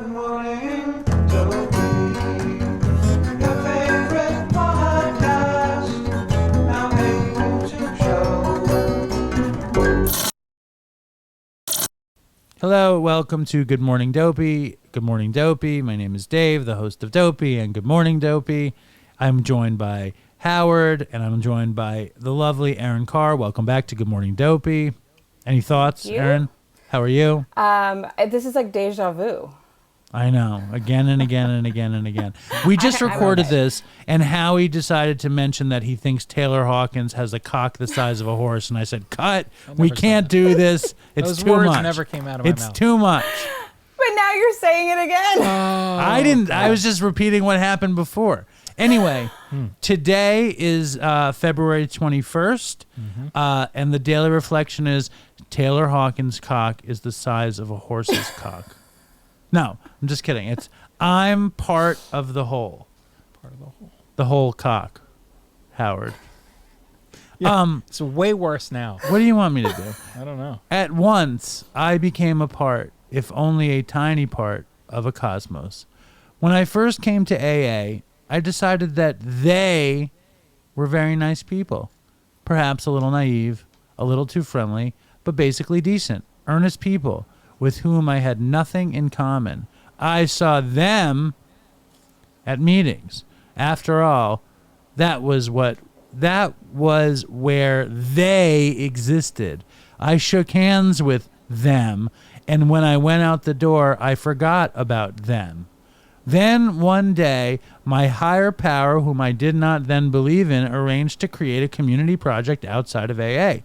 Good morning, Dopey. Your favorite podcast, now able to show. Hello, welcome to Good Morning Dopey. Good morning, Dopey. My name is Dave, the host of Dopey, and Good Morning Dopey. I'm joined by Howard, and I'm joined by the lovely Erin Carr. Welcome back to Good Morning Dopey. Any thoughts, Erin? How are you? This is like deja vu. I know, again and again and again and again. We just recorded this, and Howie decided to mention that he thinks Taylor Hawkins has a cock the size of a horse, and I said, "Cut! We can't do this. It's Those too words much. never came out of my mouth. It's too much." But now you're saying it again. I didn't. I was just repeating what happened before. Anyway, today is February 21st, and the daily reflection is Taylor Hawkins' cock is the size of a horse's cock. No, I'm just kidding. It's I'm part of the whole. Part of the whole. The whole cock, Howard. Yeah, it's way worse now. What do you want me to do? I don't know. At once, I became a part, if only a tiny part, of a cosmos. When I first came to AA, I decided that they were very nice people. Perhaps a little naive, a little too friendly, but basically decent, earnest people with whom I had nothing in common. I saw them at meetings. After all, that was where they existed. I shook hands with them, and when I went out the door, I forgot about them. Then one day, my higher power, whom I did not then believe in, arranged to create a community project outside of AA,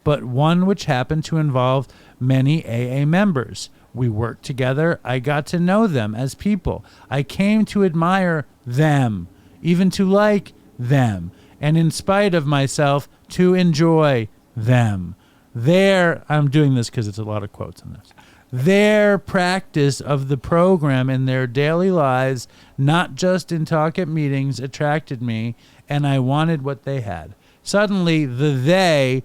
but one which happened to involve many AA members. We worked together. I got to know them as people. I came to admire them, even to like them, and in spite of myself, to enjoy them. I'm doing this because it's a lot of quotes in this. Their practice of the program in their daily lives, not just in talk at meetings, attracted me, and I wanted what they had. Suddenly, the they.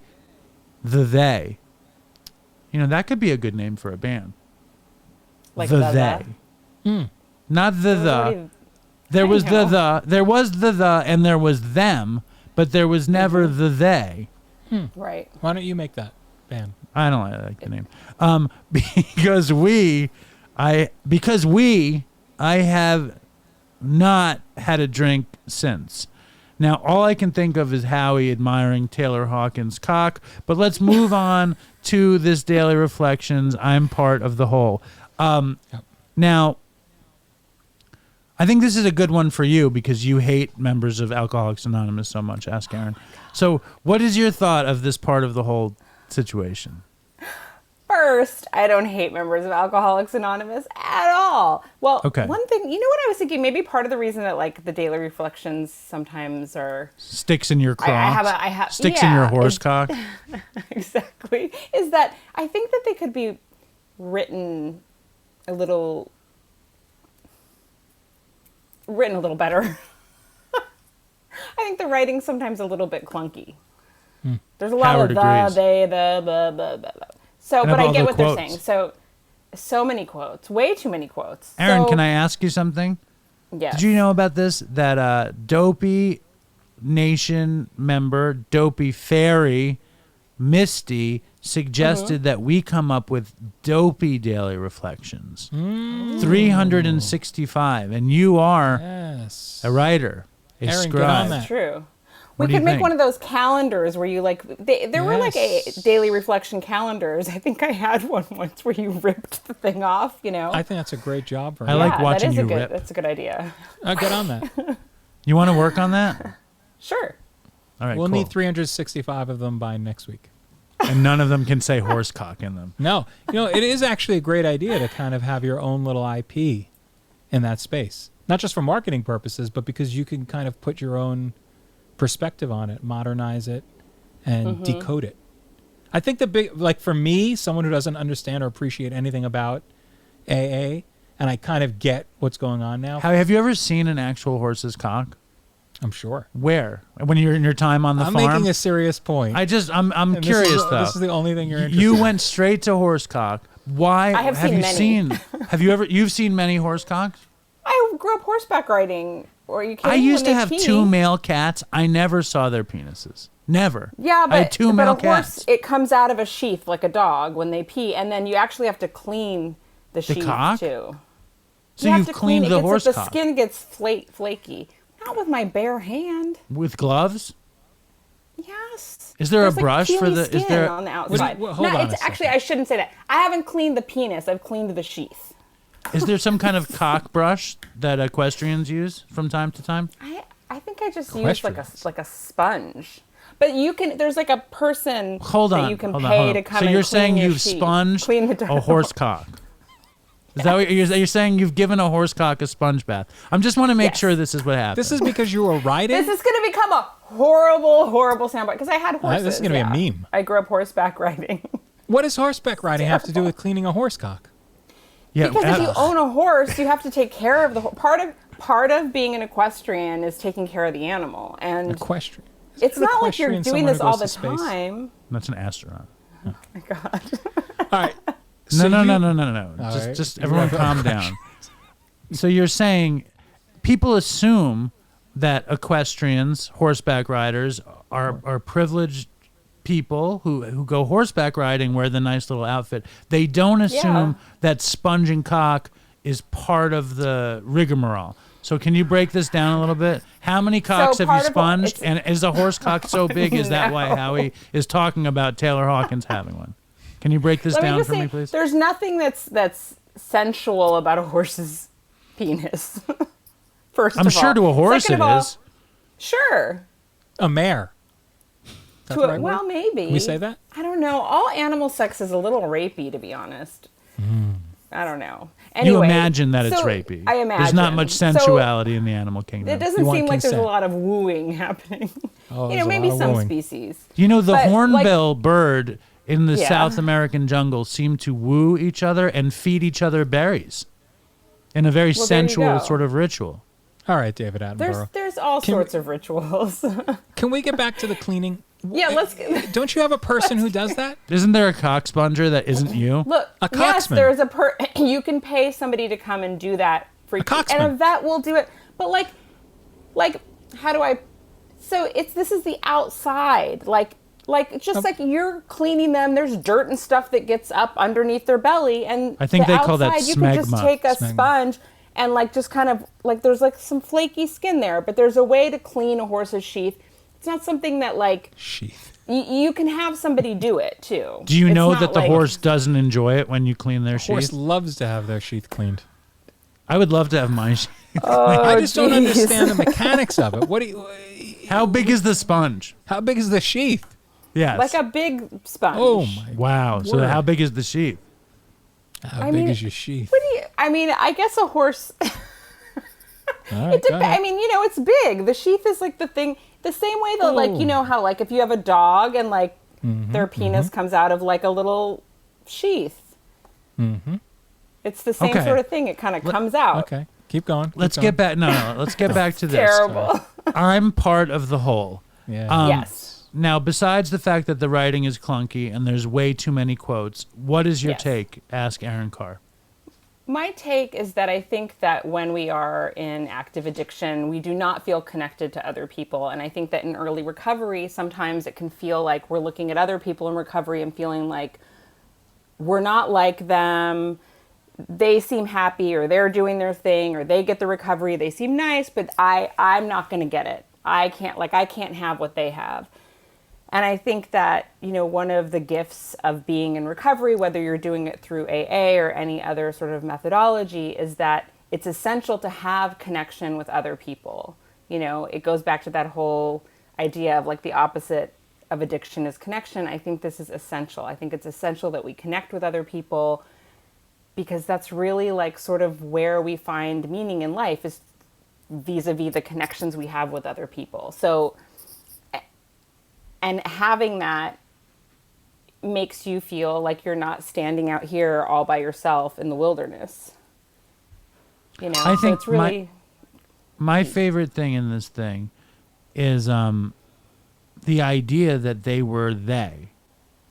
You know, that could be a good name for a band. Like the they. Not the. There was there was the, and there was them, but there was never the they. Right. Why don't you make that band? I don't like the name. Because I have not had a drink since. Now, all I can think of is Howie admiring Taylor Hawkins' cock, but let's move on to this daily reflections. I'm part of the whole. Now, I think this is a good one for you because you hate members of Alcoholics Anonymous so much. Ask Aaron. So what is your thought of this part of the whole situation? First, I don't hate members of Alcoholics Anonymous at all. Well, One thing, you know what I was thinking? Maybe part of the reason that like the daily reflections sometimes are sticks in your crock. Sticks in your horse cock. Exactly. Is that I think that they could be written a little better. I think the writing's sometimes a little bit clunky. There's a lot Howard of agrees. they, the, blah, blah, blah, blah. So, And but of I get all what the they're quotes. saying. So many quotes, way too many quotes. Aaron, So- can I ask you something? Yes. Did you know about this? That Dopey Nation member, Dopey Fairy, Misty, suggested that we come up with Dopey Daily Reflections. 365. And you are Yes. a writer, a Aaron, get scribe. on that. That's true. What We do you could make think? one of those calendars where you like, there were like Yes. daily reflection calendars. I think I had one once where you ripped the thing off, you know? I think that's a great job for I him. like watching you rip. That's a good idea. Get on that. You want to work on that? Sure. All right, We'll cool. need 365 of them by next week. And none of them can say horse cock in them. No, it is actually a great idea to kind of have your own little IP in that space. Not just for marketing purposes, but because you can kind of put your own perspective on it, modernize it, and decode it. I think the big, like for me, someone who doesn't understand or appreciate anything about AA, and I kind of get what's going on now. Have you ever seen an actual horse's cock? I'm sure. Where? When you're in your time on the I'm farm? making a serious point. I'm And curious though. This is the only thing you're interested You in. went straight to horse cock, Why I have seen many. You've seen many horse cocks? I grew up horseback riding. Or you can't. I used to have 2 male cats. I never saw their penises. Never. Yeah, I had 2 male a horse, cats. it comes out of a sheath like a dog when they pee, and then you actually have to clean the sheath cock? too. So have you've to cleaned clean the it. horse The cock skin gets flaky. Not with my bare hand. with gloves? Yes. Is there a There's, brush for peely the- is skin there- on the outside? hold No, on it's a actually second. I shouldn't say that. I haven't cleaned the penis. I've cleaned the sheath. Is there some kind of cock brush that equestrians use from time to time? I think I just use Equestrians. like a sponge. But you can. There's like a person Hold on. that you can hold on, pay hold on. to come. So and you're clean saying your you've sheath, sponged clean the a horse cock? Is that what you're saying? You've given a horse cock a sponge bath. I just want to make Yes. sure this is what happened. This is because you were riding? This is going to become a horrible soundbite because I had horses. This is gonna be a meme. I grew up horseback riding. What does horseback riding have to do with cleaning a horse cock? yeah, Because if you own a horse, you have to take care of the part of being an equestrian is taking care of the animal, and Equestrian. it's not like you're equestrian doing someone this who all goes the to space? time. that's an astronaut. Oh my God. All right. No, So no, you- no, no, no, no, no. All right. Just You're everyone right. calm down. So you're saying people assume that equestrians, horseback riders, are privileged people who go horseback riding, wear the nice little outfit. They don't assume that sponging cock is part of the rigmarole. So can you break this down a little bit? How many cocks have you part of sponged? it's- And is a horse cock so big? Is that why No. Howie is talking about Taylor Hawkins having one? Can you break this Let me down just for say, me, please? there's nothing that's sensual about a horse's penis. First I'm of sure all. to a horse Second it of all, is. Sure. A mare. Is that To the a, right well, word? maybe. Can we say that? I don't know. All animal sex is a little rapey, to be honest. I don't know. Anyway, You imagine that it's so rapey. I imagine. There's not much So sensuality in the animal kingdom. it doesn't You want seem like there's a consent. lot of wooing happening. Oh, you there's know, a maybe lot of some wooing. species. You know, the But, hornbill bird in the Yeah. South American jungle seem to woo each other and feed each other berries in a very Well, there you sensual go. sort of ritual. All right, David Attenborough. There's all Can we- sorts of rituals. Can we get back to the cleaning? Yeah, let's Don't you have a person who does that? Isn't there a cock sponger that isn't you? look. A Yes, coxman. there's a you can pay somebody to come and do that for you, coxman. and a vet will do it. But like, how do I? So this is the outside, like just like you're cleaning them. There's dirt and stuff that gets up underneath their belly, and I think the they call that outside, you can just smegma. take a Smegma. sponge and like just kind of like there's like some flaky skin there, but there's a way to clean a horse's sheath. It's not something that like Sheath. you can have somebody do it too. Do you It's know not that the like- horse doesn't enjoy it when you clean their Horse sheath? loves to have their sheath cleaned. I would love to have my sheath. I just don't geez. understand the mechanics of it. What do you? How big is the sponge? How big is the sheath? Yes. like a big sponge? Oh my! Wow. So Word. how big is the sheath? How I big mean, is your sheath? What do you? I mean, I guess a horse. All right, It go depends. ahead. I mean, it's big. The sheath is like the thing. The same way that, like, Oh. you know how, like, if you have a dog and like Mm-hmm, their penis comes out of like a little sheath. Mm-hmm. It's the same Okay. sort of thing. It kind of comes out. Okay, keep going. keep Let's going. get back. No, let's get back to this. Terrible. I'm part of the whole. Yeah. Yes. Now, besides the fact that the writing is clunky and there's way too many quotes, what is your Yes. take? Ask Aaron Carr. My take is that I think that when we are in active addiction, we do not feel connected to other people. And I think that in early recovery, sometimes it can feel like we're looking at other people in recovery and feeling like we're not like them. They seem happy, or they're doing their thing, or they get the recovery. They seem nice, but I'm not going to get it. I can't have what they have. And I think that, one of the gifts of being in recovery, whether you're doing it through AA or any other sort of methodology, is that it's essential to have connection with other people. It goes back to that whole idea of like the opposite of addiction is connection. I think this is essential. I think it's essential that we connect with other people, because that's really like sort of where we find meaning in life, is vis-a-vis the connections we have with other people. So, and having that makes you feel like you're not standing out here all by yourself in the wilderness. I so think it's really My favorite thing in this thing is the idea that they were they,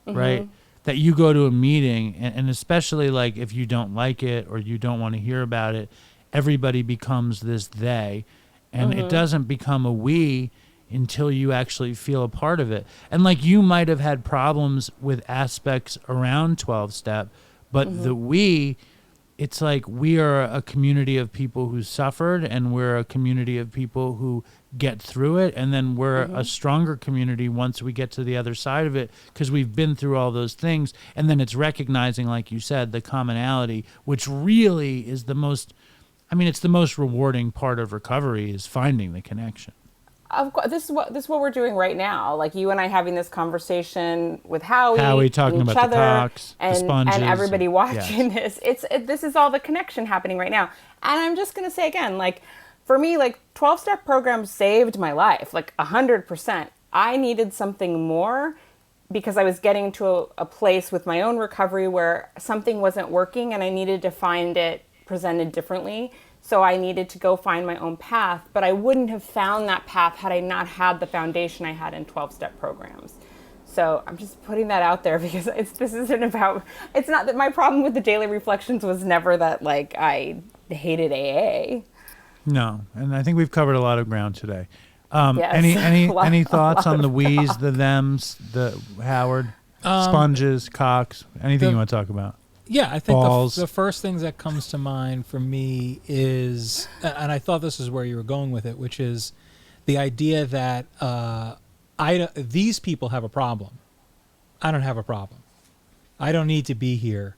right? that you go to a meeting, and especially like if you don't like it or you don't want to hear about it, everybody becomes this they, and it doesn't become a we until you actually feel a part of it. And like you might have had problems with aspects around 12-step, but the we, it's like we are a community of people who suffered, and we're a community of people who get through it, and then we're a stronger community once we get to the other side of it, because we've been through all those things. And then it's recognizing, like you said, the commonality, which really is the most, I mean, it's the most rewarding part of recovery, is finding the connection. Of course, this is what we're doing right now. Like you and I having this conversation with Howie talking and each about the other, cocks, the and sponges, everybody watching yes. this. This is all the connection happening right now. And I'm just gonna say again, like for me, like 12-step programs saved my life, like 100%. I needed something more because I was getting to a place with my own recovery where something wasn't working, and I needed to find it presented differently. So I needed to go find my own path, but I wouldn't have found that path had I not had the foundation I had in 12-step programs. So I'm just putting that out there because it's not that my problem with the daily reflections was never that like I hated AA. No, and I think we've covered a lot of ground today. Yes. Any thoughts on the we's, the thems, the Howard, sponges, cocks, anything you want to talk about? Yeah, I think Balls. the first things that comes to mind for me is, and I thought this is where you were going with it, which is the idea that these people have a problem. I don't have a problem. I don't need to be here.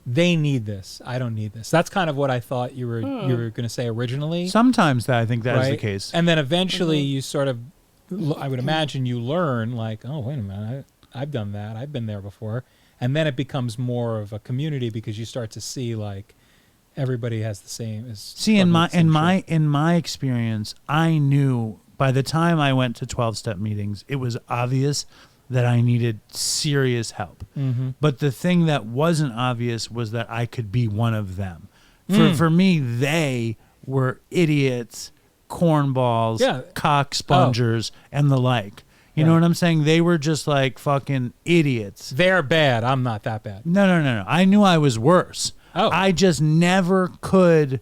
They need this. I don't need this. That's kind of what I thought you were going to say originally. Sometimes that I think that is right? the case. And then eventually you sort of, I would imagine you learn like, oh, wait a minute, I've done that. I've been there before. And then it becomes more of a community because you start to see like everybody has the same. See, in my experience, I knew by the time I went to 12-step meetings, it was obvious that I needed serious help. But the thing that wasn't obvious was that I could be one of them. For me, they were idiots, cornballs, cock spongers, and the like. You know what I'm saying? They were just like fucking idiots. They're bad. I'm not that bad. No. I knew I was worse. I just never could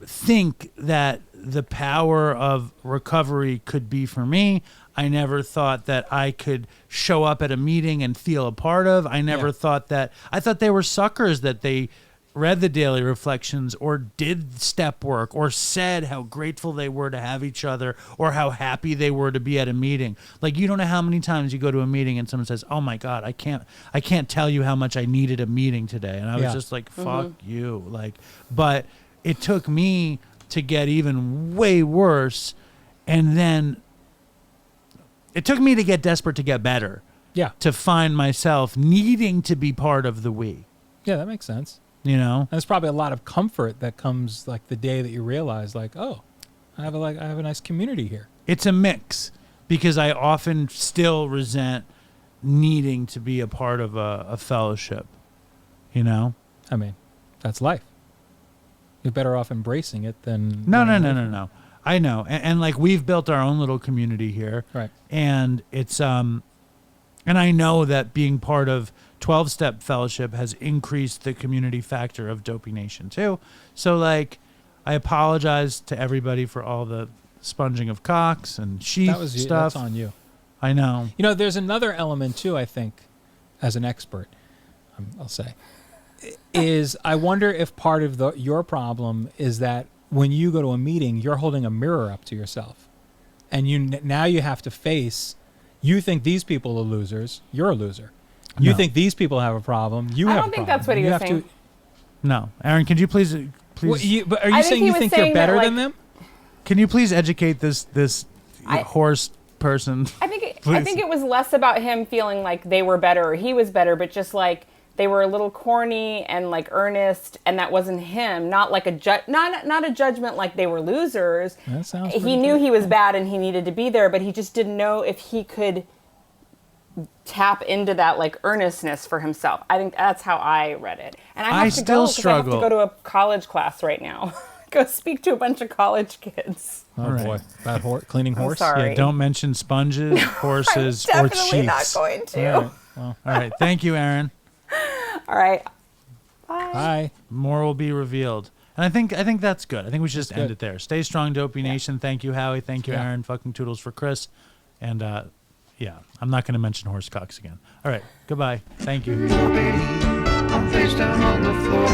think that the power of recovery could be for me. I never thought that I could show up at a meeting and feel a part of. I never thought that. I thought they were suckers that they read the daily reflections or did step work or said how grateful they were to have each other or how happy they were to be at a meeting. Like, you don't know how many times you go to a meeting and someone says, oh my God, I can't tell you how much I needed a meeting today. And I was just like, fuck you. Like, but it took me to get even way worse. And then it took me to get desperate to get better. Yeah. To find myself needing to be part of the we. Yeah, that makes sense. You know, and there's probably a lot of comfort that comes like the day that you realize, like, oh, I have a nice community here. It's a mix because I often still resent needing to be a part of a fellowship. You know, I mean, that's life. You're better off embracing it than no. I know, and like we've built our own little community here, right? And it's and I know that being part of 12-step fellowship has increased the community factor of Dopey Nation too. So like, I apologize to everybody for all the sponging of cocks and sheep stuff. That's on you. I know. You know, there's another element too, I think, as an expert, I'll say, is I wonder if part of your problem is that when you go to a meeting, you're holding a mirror up to yourself. And now you have to face, you think these people are losers, you're a loser. You think these people have a problem. I don't think that's what he was saying. No, Aaron, could you please? But are you saying you think you're better than them? Can you please educate this horse person? I think it was less about him feeling like they were better or he was better, but just like they were a little corny and like earnest, and that wasn't him. Not like not a judgment like they were losers. That sounds. He knew he was bad and he needed to be there, but he just didn't know if he could tap into that like earnestness for himself. I think that's how I read it. And I have to still go struggle. I have to go to a college class right now. Go speak to a bunch of college kids. Oh boy, that cleaning horse. Sorry. Yeah, don't mention sponges, horses, or sheep. Definitely not going to. All All right. Thank you, Aaron. All right. Bye. More will be revealed. And I think that's good. I think we should just end good. it there. Stay strong, Dopey Nation. Thank you, Howie. Thank you, Yeah. Aaron. Fucking toodles for Chris. And yeah, I'm not going to mention horse cocks again. All right. Goodbye. Thank you. I'm face down on the floor.